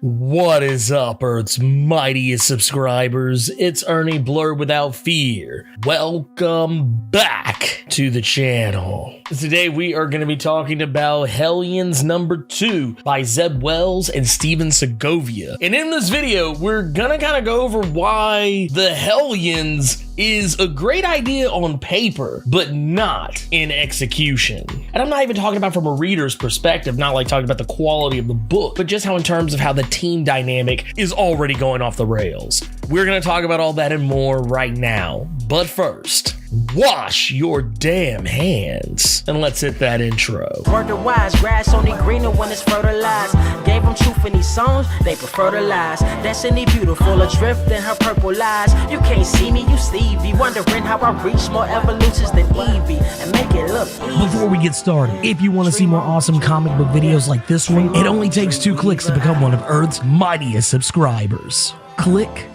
What is up, Earth's mightiest subscribers? It's Ernie Blerd without fear. Welcome back to the channel. Today we are going to be talking about Hellions number 2 by Zeb Wells and Steven Segovia. And in this video, we're going to kind of go over why the Hellions is a great idea on paper, but not in execution. And I'm not even talking about from a reader's perspective, not like talking about the quality of the book, but just how in terms of how the team dynamic is already going off the rails. We're gonna talk about all that and more right now. But first, wash your damn hands. And let's hit that intro. Word to wise, grass only greener when it's fertilized. Gave them truth in these songs, they prefer to lies. Destiny beautiful, adrift in her purple lies. You can't see me, you Stevie. Wondering how I reach more evolutions than Evie and make it look easy. Before we get started, if you want to see more awesome comic book videos like this one, it only takes 2 clicks to become one of Earth's mightiest subscribers. Click.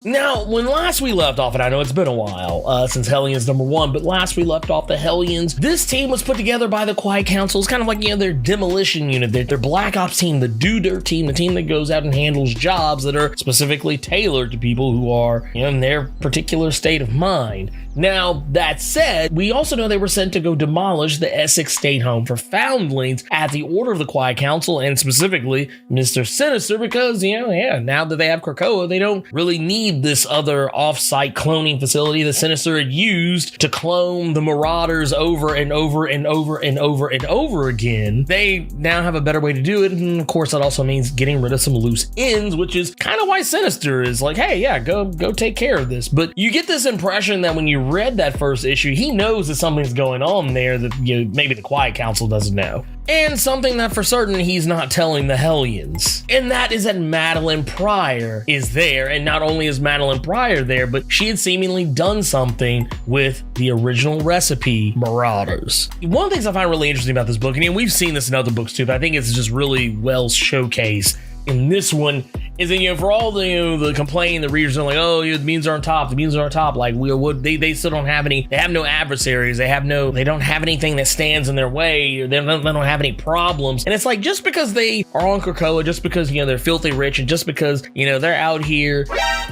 Now, when last we left off, and I know it's been a while since Hellions number 1, but last we left off the Hellions, this team was put together by the Quiet Council. It's kind of like, their demolition unit, their Black Ops team, the do-dirt team, the team that goes out and handles jobs that are specifically tailored to people who are in their particular state of mind. Now, that said, we also know they were sent to go demolish the Essex State Home for Foundlings at the order of the Quiet Council, and specifically Mr. Sinister, because, now that they have Krakoa, they don't really need this other off-site cloning facility that Sinister had used to clone the Marauders over and over and over and over and over again. They now have a better way to do it, and of course that also means getting rid of some loose ends, which is kind of why Sinister is like, hey, yeah, go take care of this. But you get this impression that when you read that first issue, he knows that something's going on there that maybe the Quiet Council doesn't know. And something that for certain he's not telling the Hellions. And that is that Madelyne Pryor is there. And not only is Madelyne Pryor there, but she had seemingly done something with the original recipe Marauders. One of the things I find really interesting about this book, and we've seen this in other books too, but I think it's just really well showcased in this one, is that, for all the complaining, the readers are like, oh, the mutants are on top, like they still don't have any, they have no adversaries, they don't have anything that stands in their way, they don't have any problems. And it's like, just because they are on Krakoa, just because, they're filthy rich, and just because, they're out here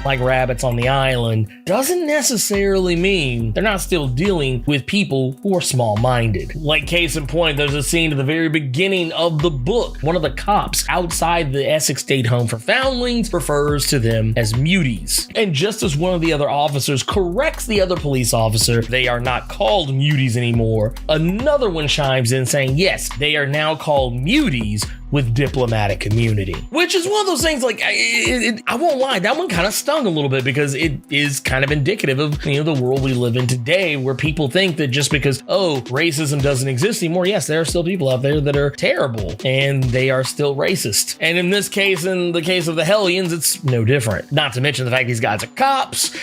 like rabbits on the island, doesn't necessarily mean they're not still dealing with people who are small-minded. Like, case in point, there's a scene at the very beginning of the book. One of the cops outside the Essex State Home for Foundlings refers to them as muties. And just as one of the other officers corrects the other police officer, they are not called muties anymore, another one chimes in saying, yes, they are now called muties with diplomatic immunity. Which is one of those things, like, I won't lie, that one kind of stung a little bit, because it is kind of indicative of, the world we live in today, where people think that just because, racism doesn't exist anymore, yes, there are still people out there that are terrible, and they are still racist. And in this case, in the case of the Hellions, it's no different. Not to mention the fact these guys are cops.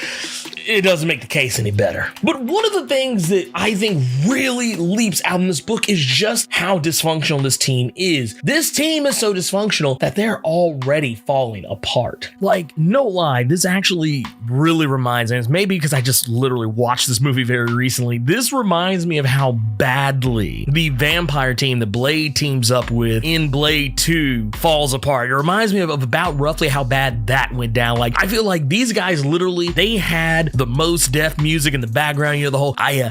It doesn't make the case any better. But one of the things that I think really leaps out in this book is just how dysfunctional this team is. This team is so dysfunctional that they're already falling apart. Like, no lie, this actually really reminds me, and it's maybe because I just literally watched this movie very recently, this reminds me of how badly the vampire team that Blade teams up with in Blade 2 falls apart. It reminds me of about roughly how bad that went down. Like, I feel like these guys literally, they had the most deaf music in the background, the whole I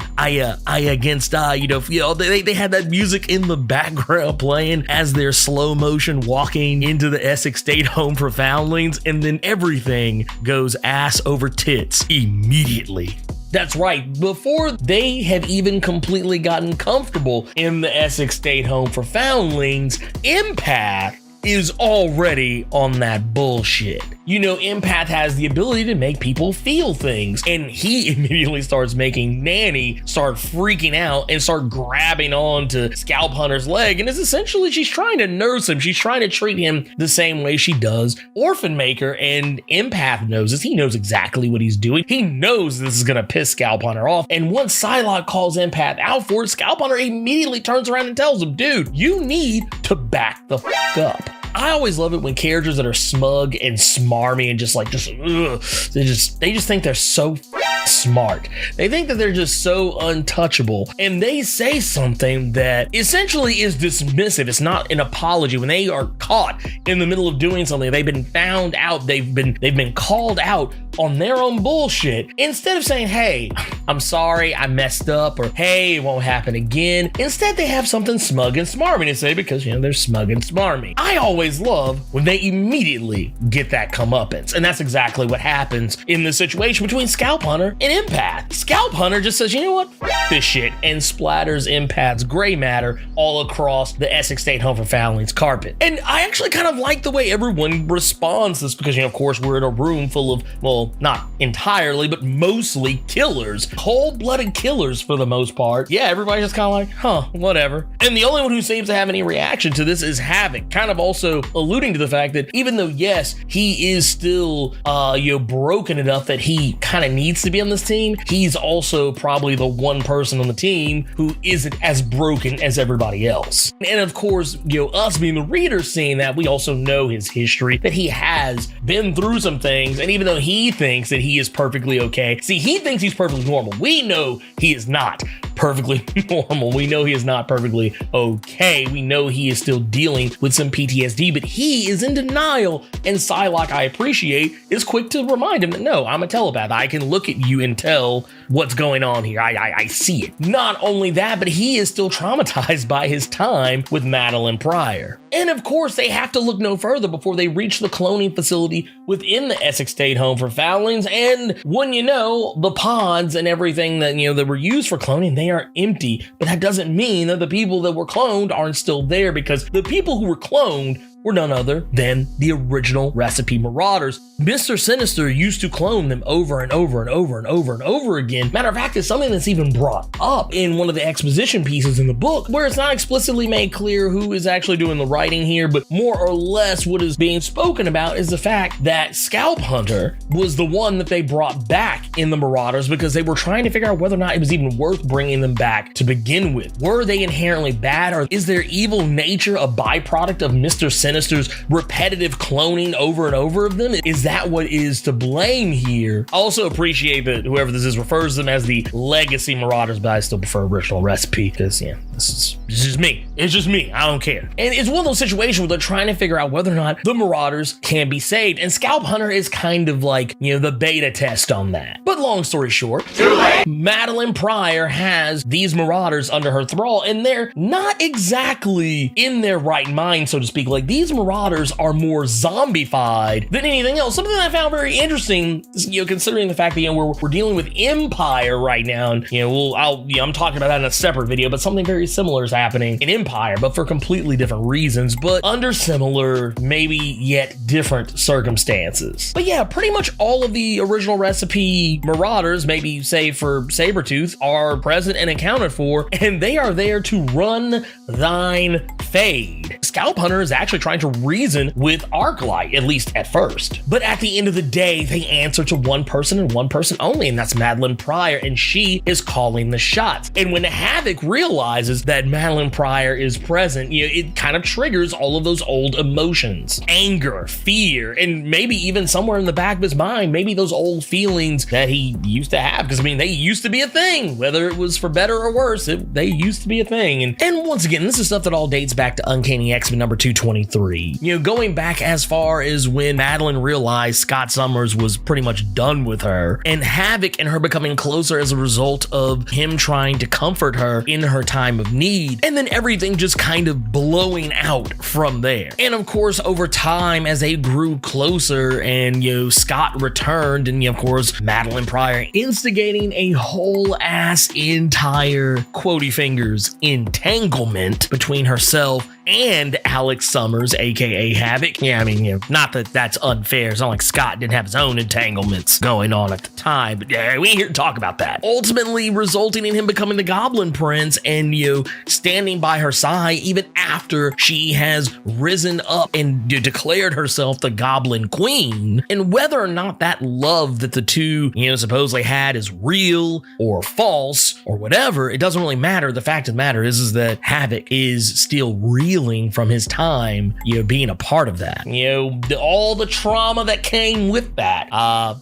against they had that music in the background playing as they're slow motion walking into the Essex State Home for Foundlings, and then everything goes ass over tits immediately. That's right, before they have even completely gotten comfortable in the Essex State Home for Foundlings, Empath is already on that bullshit. Empath has the ability to make people feel things, and he immediately starts making Nanny start freaking out and start grabbing on to Scalp Hunter's leg, and it's essentially, she's trying to nurse him. She's trying to treat him the same way she does Orphan Maker, and Empath knows this. He knows exactly what he's doing. He knows this is gonna piss Scalp Hunter off, and once Psylocke calls Empath out for it, Scalp Hunter immediately turns around and tells him, dude, you need to back the fuck up. I always love it when characters that are smug and smarmy and they just think they're so smart. They think that they're just so untouchable, and they say something that essentially is dismissive. It's not an apology. When they are caught in the middle of doing something, they've been found out, they've been called out on their own bullshit. Instead of saying, hey, I'm sorry, I messed up, or hey, it won't happen again. Instead, they have something smug and smarmy to say because, they're smug and smarmy. I always love when they immediately get that comeuppance, and that's exactly what happens in the situation between Scalp Hunter and Empath. Scalp Hunter just says, you know what, f this shit, and splatters Empath's gray matter all across the Essex State Home for Foundlings carpet. And I actually kind of like the way everyone responds to this because, of course, we're in a room full of, well, not entirely, but mostly killers, cold-blooded killers for the most part. Yeah, everybody's just kind of like, huh, whatever. And the only one who seems to have any reaction to this is Havoc, kind of also alluding to the fact that even though, yes, he is still, broken enough that he kind of needs to be on this team, he's also probably the one person on the team who isn't as broken as everybody else. And of course, us being the readers seeing that, we also know his history, that he has been through some things, and even though he thinks that he is perfectly okay, see, he thinks he's perfectly normal. We know he is not perfectly normal. We know he is not perfectly okay. We know he is still dealing with some PTSD, but he is in denial, and Psylocke, I appreciate, is quick to remind him that, no, I'm a telepath. I can look at you and tell what's going on here. I see it. Not only that, but he is still traumatized by his time with Madelyne Pryor. And of course, they have to look no further before they reach the cloning facility within the Essex State Home for Foundlings, and when the pods and everything that, that were used for cloning, they are empty. But that doesn't mean that the people that were cloned aren't still there, because the people who were cloned were none other than the original Recipe Marauders. Mr. Sinister used to clone them over and over and over and over and over again. Matter of fact, it's something that's even brought up in one of the exposition pieces in the book, where it's not explicitly made clear who is actually doing the writing here, but more or less what is being spoken about is the fact that Scalp Hunter was the one that they brought back in the Marauders because they were trying to figure out whether or not it was even worth bringing them back to begin with. Were they inherently bad, or is their evil nature a byproduct of Mr. Sinister's repetitive cloning over and over of them? Is that what is to blame here? I also appreciate that whoever this is refers to them as the Legacy Marauders, but I still prefer Original Recipe because, it's just me. It's just me. I don't care. And it's one of those situations where they're trying to figure out whether or not the Marauders can be saved, and Scalp Hunter is kind of like, the beta test on that. But long story short, Madelyne Pryor has these Marauders under her thrall, and they're not exactly in their right mind, so to speak. Like, these Marauders are more zombified than anything else. Something that I found very interesting, considering the fact that we're dealing with Empire right now, and I'm talking about that in a separate video, but something very similar is happening in Empire, but for completely different reasons, but under similar, maybe yet different circumstances. But yeah, pretty much all of the original Recipe Marauders, maybe save for Sabretooth, are present and accounted for, and they are there to run thine fade. Scalp Hunter is actually trying to reason with Arclight, at least at first. But at the end of the day, they answer to one person and one person only, and that's Madelyne Pryor, and she is calling the shots. And when Havoc realizes that Madelyne Pryor is present, it kind of triggers all of those old emotions. Anger, fear, and maybe even somewhere in the back of his mind, maybe those old feelings that he used to have, because they used to be a thing. Whether it was for better or worse, they used to be a thing. And once again, this is stuff that all dates back to Uncanny X-Men number 223. Going back as far as when Madelyne realized Scott Summers was pretty much done with her, and Havoc and her becoming closer as a result of him trying to comfort her in her time of need, and then everything just kind of blowing out from there. And of course, over time, as they grew closer and Scott returned, and of course Madelyne Pryor instigating a whole ass entire quotey fingers entanglement between herself and Alex Summers, aka Havoc. Not that that's unfair. It's not like Scott didn't have his own entanglements going on at the time, but we ain't here to talk about that. Ultimately resulting in him becoming the Goblin Prince and, standing by her side even after she has risen up and declared herself the Goblin Queen. And whether or not that love that the two, supposedly had is real or false or whatever, it doesn't really matter. The fact of the matter is that Havoc is still real healing from his time, being a part of that. All the trauma that came with that,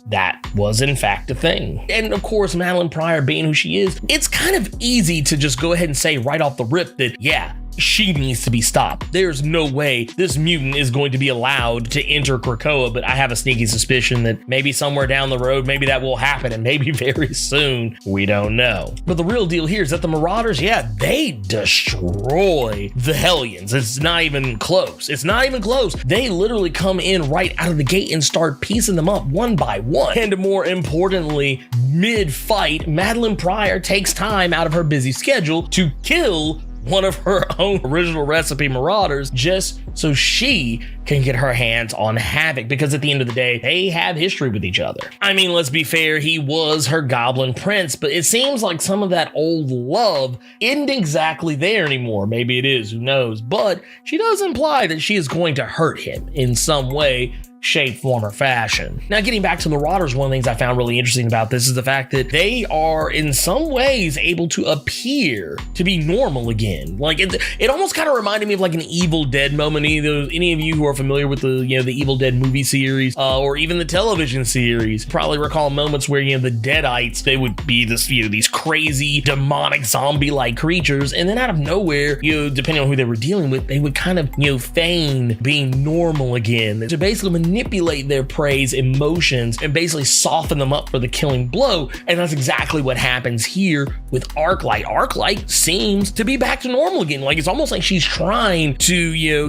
that was in fact a thing. And of course, Madelyne Pryor being who she is, it's kind of easy to just go ahead and say right off the rip that, yeah, she needs to be stopped. There's no way this mutant is going to be allowed to enter Krakoa, but I have a sneaky suspicion that maybe somewhere down the road, maybe that will happen, and maybe very soon. We don't know. But the real deal here is that the Marauders, yeah, they destroy the Hellions. It's not even close. It's not even close. They literally come in right out of the gate and start piecing them up one by one. And more importantly, mid-fight, Madelyne Pryor takes time out of her busy schedule to kill one of her own original recipe Marauders just so she can get her hands on Havoc, because at the end of the day, they have history with each other. I mean, let's be fair, he was her Goblin Prince, but it seems like some of that old love isn't exactly there anymore. Maybe it is, who knows? But she does imply that she is going to hurt him in some way, shape, form, or fashion. Now, getting back to the Marauders, one of the things I found really interesting about this is the fact that they are in some ways able to appear to be normal again. Like it almost kind of reminded me of like an Evil Dead moment. Any of you who are familiar with the the Evil Dead movie series or even the television series probably recall moments where the Deadites, they would be this these crazy demonic zombie-like creatures, and then out of nowhere, depending on who they were dealing with, they would kind of feign being normal again to basically manipulate their prey's emotions and basically soften them up for the killing blow. And that's exactly what happens here with Arclight. Arclight seems to be back to normal again. Like, it's almost like she's trying to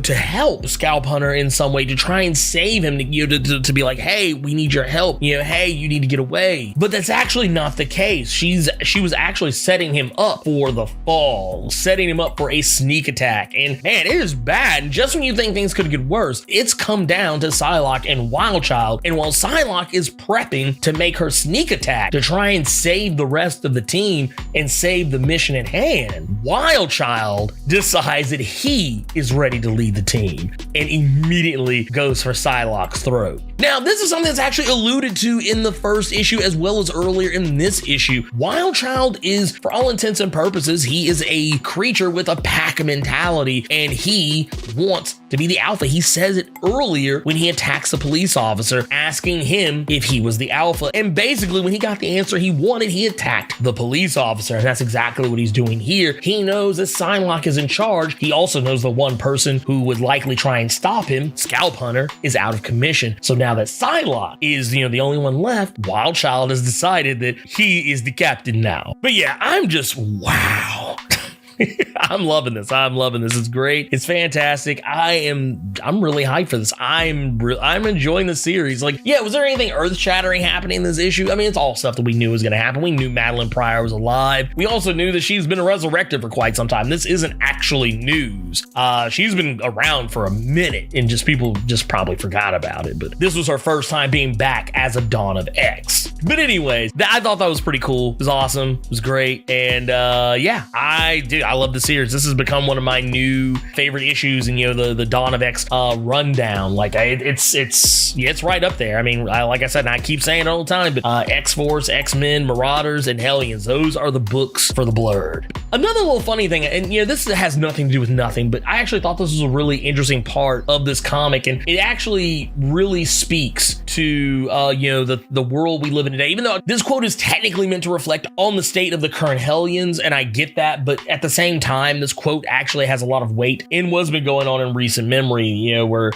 to help Scalp Hunter in some way, to try and save him, to be like, hey, we need your help, hey, you need to get away. But that's actually not the case. She was actually setting him up for the fall, setting him up for a sneak attack. And man, it is bad. And just when you think things could get worse, it's come down to Psylocke and Wildchild. And while Psylocke is prepping to make her sneak attack to try and save the rest of the team and save the mission at hand, Wildchild decides that he is ready to lead the team and immediately goes for Psylocke's throat. Now, this is something that's actually alluded to in the first issue as well as earlier in this issue. Wildchild is, for all intents and purposes, he is a creature with a pack mentality, and he wants to be the alpha. He says it earlier when he attacks a police officer, asking him if he was the alpha. And basically, when he got the answer he wanted, he attacked the police officer. And that's exactly what he's doing here. He knows that Psylocke is in charge. He also knows the one person who would likely try and stop him, Scalp Hunter, is out of commission. So now that Psylocke is, the only one left, Wildchild has decided that he is the captain now. But yeah, I'm just, wow. I'm loving this. It's great. It's fantastic. I'm really hyped for this. I'm enjoying the series. Like, yeah, was there anything earth-shattering happening in this issue? I mean, it's all stuff that we knew was going to happen. We knew Madelyne Pryor was alive. We also knew that she's been resurrected for quite some time. This isn't actually news. She's been around for a minute, and people probably forgot about it. But this was her first time being back as a Dawn of X. But anyways, I thought that was pretty cool. It was awesome. It was great. And yeah, I love the series. This has become one of my new favorite issues in the Dawn of X rundown. Like, it's right up there. I mean, like I said, and I keep saying it all the time, but X-Force, X-Men, Marauders, and Hellions, those are the books for the Blerd. Another little funny thing, and this has nothing to do with nothing, but I actually thought this was a really interesting part of this comic, and it actually really speaks to the world we live in today. Even though this quote is technically meant to reflect on the state of the current Hellions, and I get that, but at the same time, this quote actually has a lot of weight in what's been going on in recent memory, where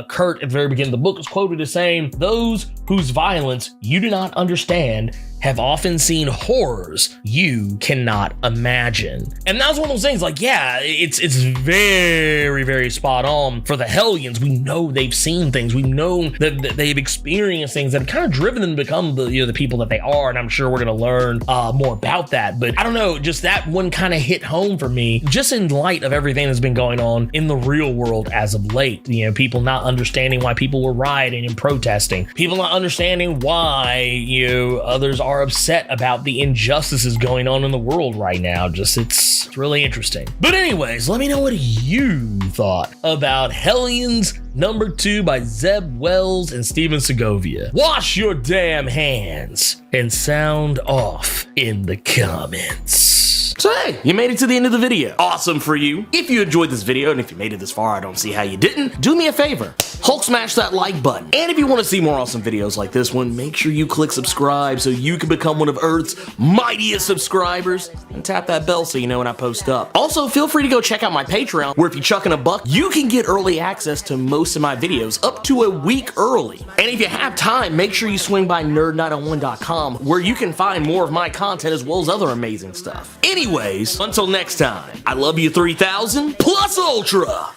Kurt at the very beginning of the book is quoted as saying, "Those whose violence you do not understand have often seen horrors you cannot imagine." And that was one of those things, like, yeah, it's very, very spot on for the Hellions. We know they've seen things. We know that they've experienced things that have kind of driven them to become the people that they are. And I'm sure we're going to learn more about that. But I don't know, just that one kind of hit home for me, just in light of everything that's been going on in the real world as of late. People not understanding why people were rioting and protesting. People not understanding why, others are upset about the injustices going on in the world right now. It's really interesting. But anyways, let me know what you thought about Hellions #2 by Zeb Wells and Steven Segovia. Wash your damn hands and sound off in the comments. So hey, you made it to the end of the video. Awesome for you. If you enjoyed this video, and if you made it this far, I don't see how you didn't, do me a favor. Hulk smash that like button. And if you want to see more awesome videos like this one, make sure you click subscribe so you can become one of Earth's mightiest subscribers. And tap that bell so you know when I post up. Also, feel free to go check out my Patreon, where if you chuck in $1, you can get early access to most of my videos up to a week early. And if you have time, make sure you swing by nerd901.com, where you can find more of my content as well as other amazing stuff. Anyways, until next time, I love you 3000 plus ultra!